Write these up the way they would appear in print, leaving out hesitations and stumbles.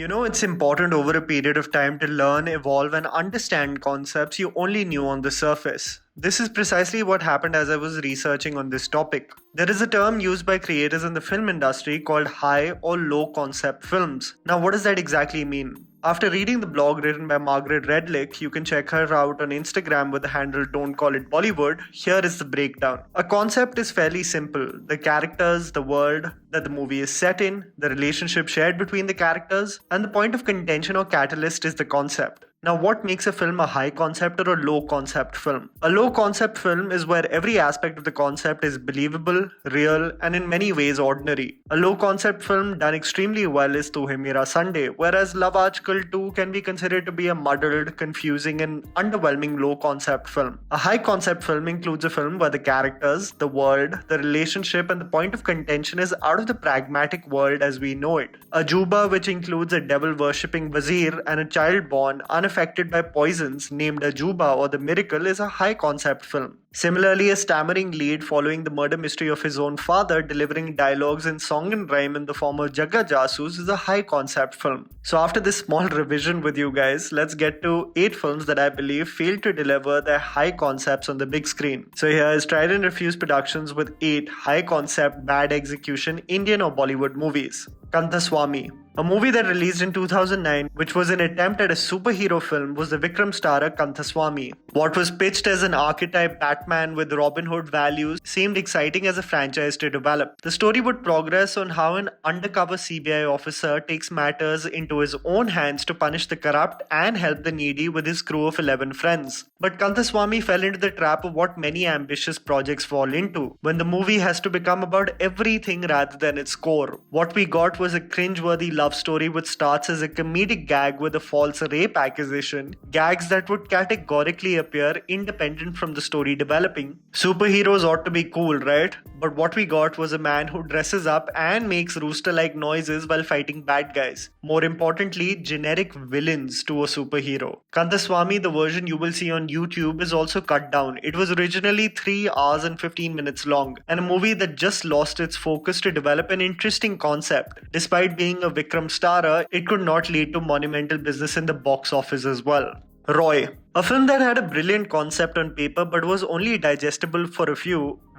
It's important over a period of time to learn, evolve, and understand concepts you only knew on the surface. This is precisely what happened as I was researching on this topic. There is a term used by creators in the film industry called high or low concept films. Now, what does that exactly mean? After reading the blog written by Margaret Redlick, you can check her out on Instagram with the handle Don't Call It Bollywood. Here is the breakdown. A concept is fairly simple. The characters, the world that the movie is set in, the relationship shared between the characters, and the point of contention or catalyst is the concept. Now, what makes a film a high concept or a low concept film? A low concept film is where every aspect of the concept is believable, real, and in many ways ordinary. A low concept film done extremely well is Tu Hai Mera Sunday, whereas Love Aajkal 2 can be considered to be a muddled, confusing, and underwhelming low concept film. A high concept film includes a film where the characters, the world, the relationship, and the point of contention is out of the pragmatic world as we know it. A Juba, which includes a devil-worshipping Wazir and a child born unaffected by poisons named Ajuba or the Miracle, is a high concept film. Similarly, a stammering lead following the murder mystery of his own father delivering dialogues in song and rhyme in the form of Jagga Jasoos is a high concept film. So after this small revision with you guys, let's get to 8 films that I believe failed to deliver their high concepts on the big screen. So here is Tried&Refused Productions with 8 high concept, bad execution Indian or Bollywood movies. KANTHASWAMY. A movie that released in 2009, which was an attempt at a superhero film, was the Vikram starrer Kanthaswamy. What was pitched as an archetype Batman with Robin Hood values seemed exciting as a franchise to develop. The story would progress on how an undercover CBI officer takes matters into his own hands to punish the corrupt and help the needy with his crew of 11 friends. But Kanthaswamy fell into the trap of what many ambitious projects fall into, when the movie has to become about everything rather than its core. What we got was a cringeworthy love story which starts as a comedic gag with a false rape accusation, gags that would categorically appear independent from the story developing. Superheroes ought to be cool, right? But what we got was a man who dresses up and makes rooster-like noises while fighting bad guys. More importantly, generic villains to a superhero. Kanthaswamy, the version you will see on YouTube, is also cut down. It was originally 3 hours and 15 minutes long, and a movie that just lost its focus to develop an interesting concept. Despite being a Vikram starrer, it could not lead to monumental business in the box office as well. Roy. A film that had a brilliant concept on paper but was only digestible for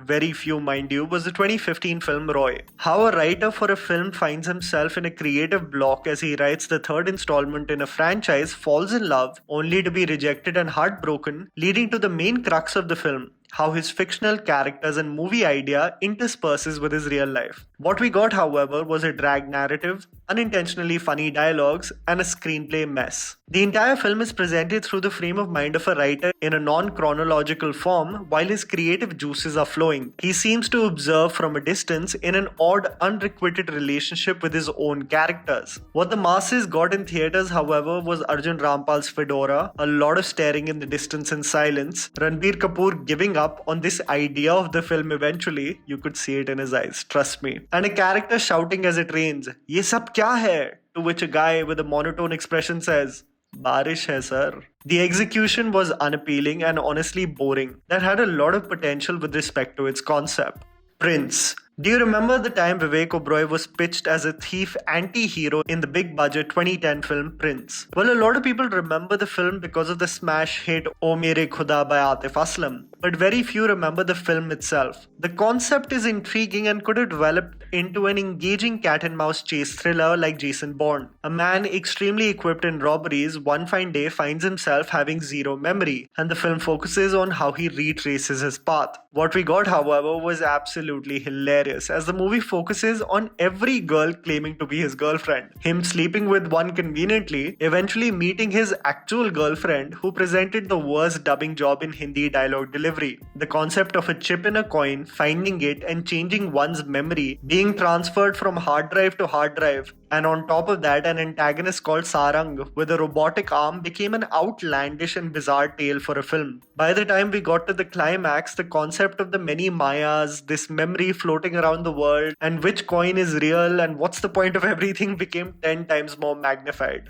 very few mind you, was the 2015 film Roy. How a writer for a film finds himself in a creative block as he writes the third installment in a franchise, falls in love, only to be rejected and heartbroken, leading to the main crux of the film. How his fictional characters and movie idea intersperses with his real life. What we got, however, was a drag narrative, unintentionally funny dialogues, and a screenplay mess. The entire film is presented through the frame of mind of a writer in a non-chronological form while his creative juices are flowing. He seems to observe from a distance in an odd, unrequited relationship with his own characters. What the masses got in theatres, however, was Arjun Rampal's fedora, a lot of staring in the distance and silence, Ranbir Kapoor giving up on this idea of the film eventually, you could see it in his eyes, trust me, and a character shouting as it rains, "Ye sab kya hai?" To which a guy with a monotone expression says, "Barish hai sir." The execution was unappealing and honestly boring, that had a lot of potential with respect to its concept. Prince. Do you remember the time Vivek Oberoi was pitched as a thief anti-hero in the big budget 2010 film Prince? Well, a lot of people remember the film because of the smash hit O Mere Khuda by Atif Aslam, but very few remember the film itself. The concept is intriguing and could have developed into an engaging cat and mouse chase thriller like Jason Bourne. A man extremely equipped in robberies one fine day finds himself having zero memory, and the film focuses on how he retraces his path. What we got, however, was absolutely hilarious, as the movie focuses on every girl claiming to be his girlfriend. Him sleeping with one conveniently, eventually meeting his actual girlfriend who presented the worst dubbing job in Hindi dialogue delivery. The concept of a chip in a coin, finding it and changing one's memory, being transferred from hard drive to hard drive, and on top of that an antagonist called Sarang with a robotic arm became an outlandish and bizarre tale for a film. By the time we got to the climax, the concept of the many Mayas, this memory floating around the world, and which coin is real and what's the point of everything became 10 times more magnified.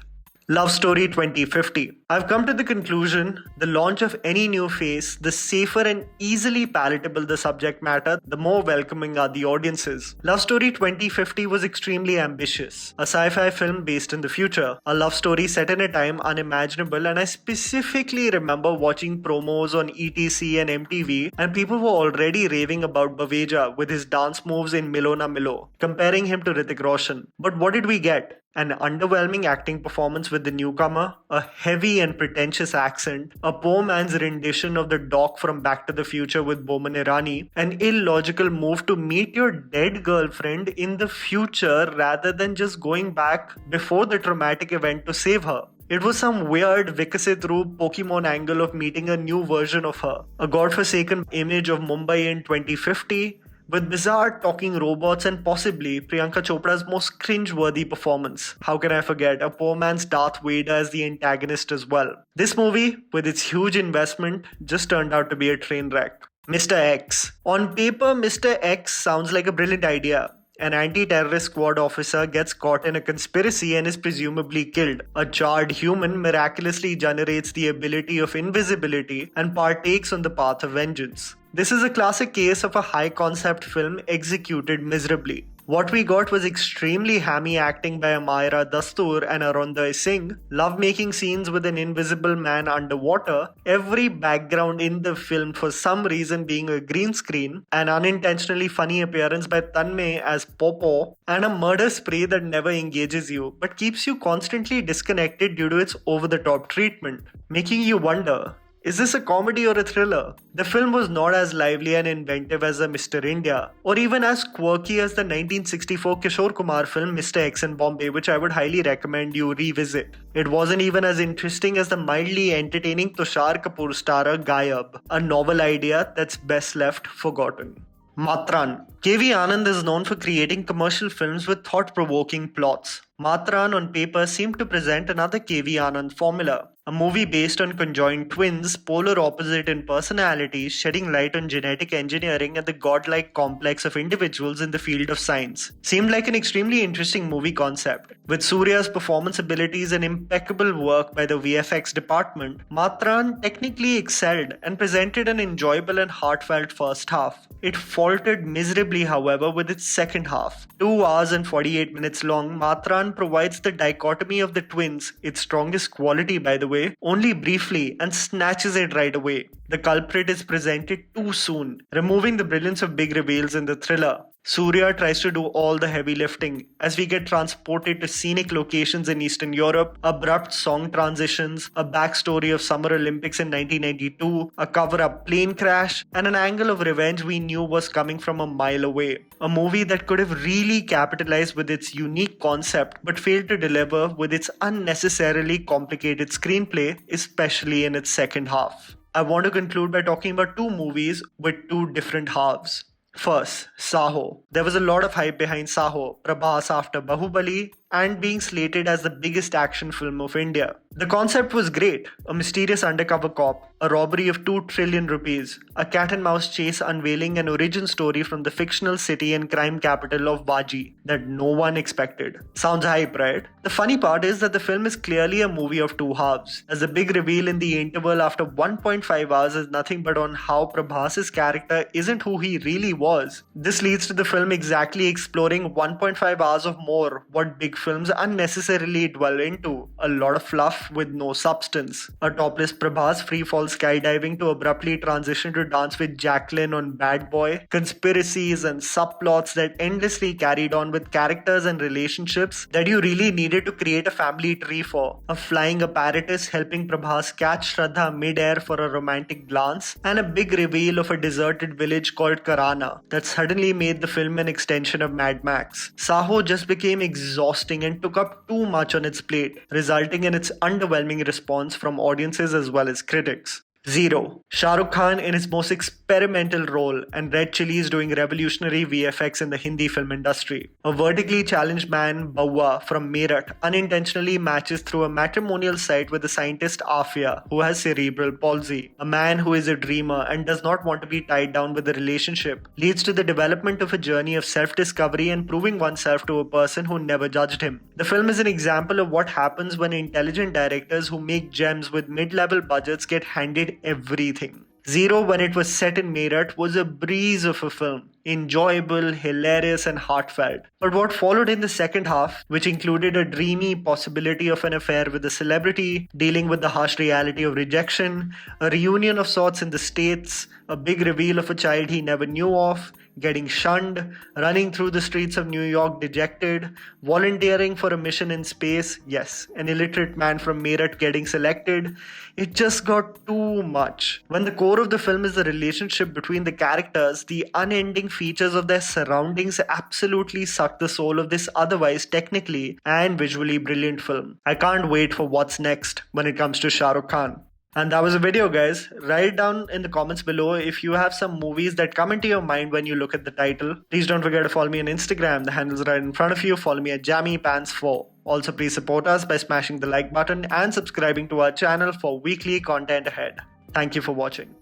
Love Story 2050. I've come to the conclusion the launch of any new phase, the safer and easily palatable the subject matter, the more welcoming are the audiences. Love Story 2050 was extremely ambitious. A sci-fi film based in the future, a love story set in a time unimaginable, and I specifically remember watching promos on ETC and MTV, and people were already raving about Baveja with his dance moves in Milo Na Milo, comparing him to Hrithik Roshan. But what did we get? An underwhelming acting performance with the newcomer, a heavy and pretentious accent, a poor man's rendition of the Doc from Back to the Future with Boman Irani, an illogical move to meet your dead girlfriend in the future rather than just going back before the traumatic event to save her. It was some weird Vikasit Roop Pokemon angle of meeting a new version of her, a godforsaken image of Mumbai in 2050, with bizarre talking robots and possibly Priyanka Chopra's most cringe-worthy performance. How can I forget a poor man's Darth Vader as the antagonist as well? This movie, with its huge investment, just turned out to be a train wreck. Mr. X. On paper, Mr. X sounds like a brilliant idea. An anti-terrorist squad officer gets caught in a conspiracy and is presumably killed. A charred human miraculously generates the ability of invisibility and partakes on the path of vengeance. This is a classic case of a high-concept film executed miserably. What we got was extremely hammy acting by Amayra Dastur and Arunday Singh, love-making scenes with an invisible man underwater, every background in the film for some reason being a green screen, an unintentionally funny appearance by Tanmay as Popo, and a murder spree that never engages you but keeps you constantly disconnected due to its over-the-top treatment, making you wonder, is this a comedy or a thriller? The film was not as lively and inventive as a Mr. India, or even as quirky as the 1964 Kishore Kumar film Mr. X in Bombay, which I would highly recommend you revisit. It wasn't even as interesting as the mildly entertaining Tushar Kapoor starrer Gayab, a novel idea that's best left forgotten. MAATTRRAAN. K.V. Anand is known for creating commercial films with thought-provoking plots. MAATTRRAAN on paper seemed to present another K.V. Anand formula. A movie based on conjoined twins, polar opposite in personalities, shedding light on genetic engineering and the godlike complex of individuals in the field of science. Seemed like an extremely interesting movie concept. With Surya's performance abilities and impeccable work by the VFX department, MAATTRRAAN technically excelled and presented an enjoyable and heartfelt first half. It faltered miserably, however, with its second half. 2 hours and 48 minutes long, MAATTRRAAN provides the dichotomy of the twins, its strongest quality by the way, only briefly, and snatches it right away. The culprit is presented too soon, removing the brilliance of big reveals in the thriller. Surya tries to do all the heavy lifting as we get transported to scenic locations in Eastern Europe, abrupt song transitions, a backstory of Summer Olympics in 1992, a cover-up plane crash, and an angle of revenge we knew was coming from a mile away. A movie that could have really capitalized with its unique concept but failed to deliver with its unnecessarily complicated screenplay, especially in its second half. I want to conclude by talking about 2 movies with 2 different halves. First, SAAHO. There was a lot of hype behind SAAHO, Prabhas after Bahubali, and being slated as the biggest action film of India. The concept was great. A mysterious undercover cop, a robbery of 2 trillion rupees, a cat and mouse chase unveiling an origin story from the fictional city and crime capital of Baji that no one expected. Sounds hype, right? The funny part is that the film is clearly a movie of 2 halves, as the big reveal in the interval after 1.5 hours is nothing but on how Prabhas's character isn't who he really was. This leads to the film exactly exploring 1.5 hours of more what big films unnecessarily dwell into, a lot of fluff with no substance. A topless Prabhas freefall skydiving to abruptly transition to dance with Jacqueline on Bad Boy, conspiracies and subplots that endlessly carried on with characters and relationships that you really needed to create a family tree for, a flying apparatus helping Prabhas catch Shraddha mid-air for a romantic glance, and a big reveal of a deserted village called Karana that suddenly made the film an extension of Mad Max. SAAHO just became exhausting and took up too much on its plate, resulting in its underwhelming response from audiences as well as critics. Zero. Shah Rukh Khan in his most experimental role, and Red Chillies doing revolutionary VFX in the Hindi film industry. A vertically challenged man, Bawa, from Meerut, unintentionally matches through a matrimonial site with the scientist Afia, who has cerebral palsy. A man who is a dreamer and does not want to be tied down with a relationship leads to the development of a journey of self-discovery and proving oneself to a person who never judged him. The film is an example of what happens when intelligent directors who make gems with mid-level budgets get handed everything. Zero, when it was set in Meerut, was a breeze of a film. Enjoyable, hilarious, and heartfelt. But what followed in the second half, which included a dreamy possibility of an affair with a celebrity, dealing with the harsh reality of rejection, a reunion of sorts in the States, a big reveal of a child he never knew of, getting shunned, running through the streets of New York dejected, volunteering for a mission in space, yes, an illiterate man from Meerut getting selected. It just got too much. When the core of the film is the relationship between the characters, the unending features of their surroundings absolutely suck the soul of this otherwise technically and visually brilliant film. I can't wait for what's next when it comes to Shah Rukh Khan. And that was a video, guys. Write down in the comments below if you have some movies that come into your mind when you look at the title. Please don't forget to follow me on Instagram. The handle's right in front of you. Follow me at JammyPants4. Also, please support us by smashing the like button and subscribing to our channel for weekly content ahead. Thank you for watching.